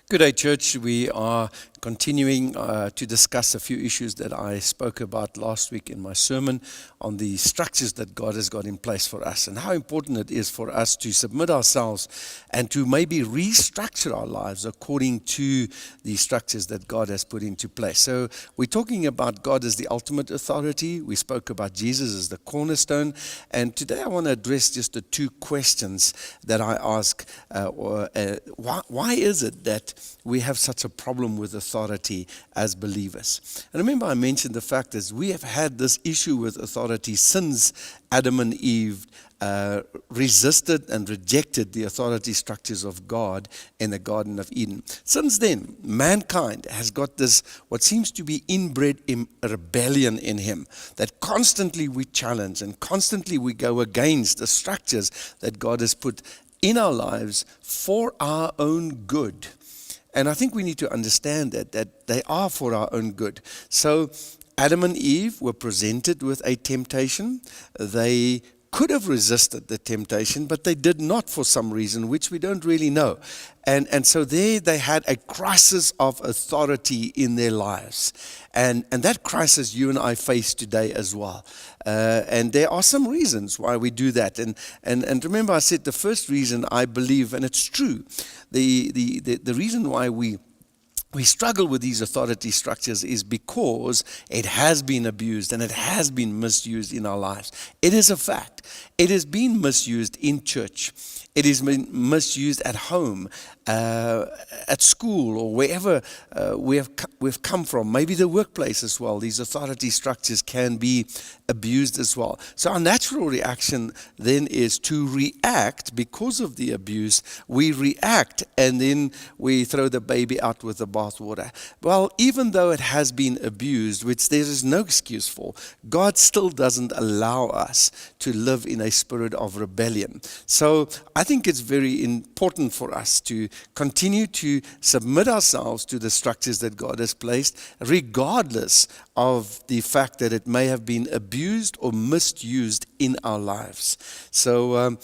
Good day, church. We are continuing to discuss a few issues that I spoke about last week in my sermon on the structures that God has got in place for us and how important it is for us to submit ourselves and to maybe restructure our lives according to the structures that God has put into place. So we're talking about God as the ultimate authority. We spoke about Jesus as the cornerstone. And today I want to address just the two questions that I ask. Why is it that we have such a problem with authority as believers? And remember, I mentioned the fact that we have had this issue with authority since Adam and Eve resisted and rejected the authority structures of God in the Garden of Eden. Since then, mankind has got this, what seems to be inbred rebellion in him, that constantly we challenge and constantly we go against the structures that God has put in our lives for our own good. And I think we need to understand that they are for our own good. So Adam and Eve were presented with a temptation. They could have resisted the temptation, but they did not for some reason, which we don't really know. And so there they had a crisis of authority in their lives. And that crisis you and I face today as well. And there are some reasons why we do that. And remember, I said the first reason I believe, and it's true, the reason why we struggle with these authority structures is because it has been abused and it has been misused in our lives. It is a fact. It has been misused in church. It has been misused at home, at school, or wherever we've come from. Maybe the workplace as well. These authority structures can be abused as well. So our natural reaction then is to react because of the abuse. We react and then we throw the baby out with the bathwater. Well, even though it has been abused, which there is no excuse for, God still doesn't allow us to live in a spirit of rebellion. So I think it's very important for us to continue to submit ourselves to the structures that God has placed, regardless of the fact that it may have been abused or misused in our lives. So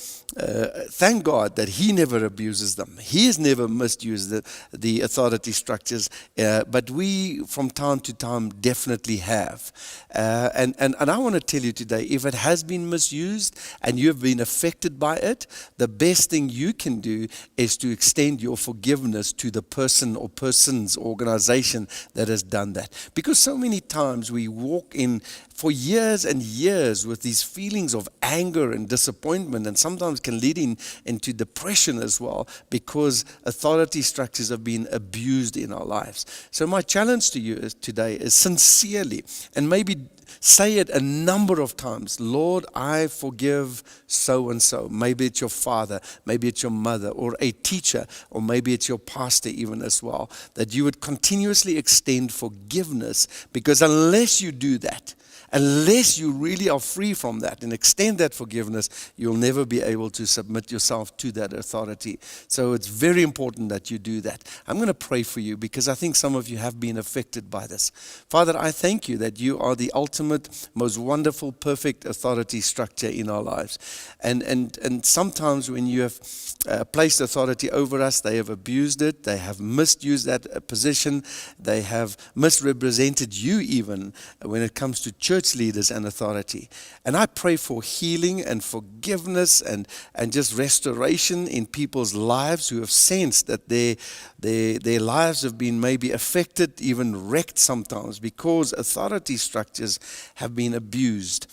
thank God that He never abuses them. He has never misused the authority structures, but we from time to time definitely have. And I want to tell you today, if it has been misused and you have been affected by it, the best thing you can do is to extend your forgiveness to the person or persons, organization that has done that. Because so many times we walk in for years and years with these feelings of anger and disappointment, and sometimes can lead into depression as well, because authority structures have been abused in our lives. So my challenge to you today is sincerely, and maybe say it a number of times: Lord, I forgive so and so. Maybe it's your father, maybe it's your mother, or a teacher, or maybe it's your pastor even as well. That you would continuously extend forgiveness, because unless you do that, unless you really are free from that and extend that forgiveness, you'll never be able to submit yourself to that authority. So it's very important that you do that. I'm going to pray for you, because I think some of you have been affected by this. Father, I thank you that you are the ultimate, most wonderful, perfect authority structure in our lives. And sometimes when you have placed authority over us, they have abused it, they have misused that position, they have misrepresented you even when it comes to church leaders and authority. And I pray for healing and forgiveness and just restoration in people's lives who have sensed that their lives have been maybe affected, even wrecked sometimes, because authority structures have been abused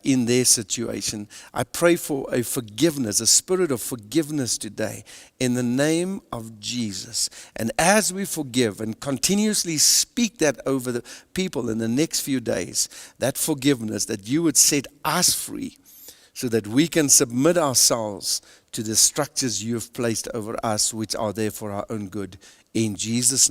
in their situation. I pray for a forgiveness, a spirit of forgiveness today in the name of Jesus. And as we forgive and continuously speak that over the people in the next few days, that forgiveness, that you would set us free so that we can submit ourselves to the structures you have placed over us, which are there for our own good. In Jesus' name.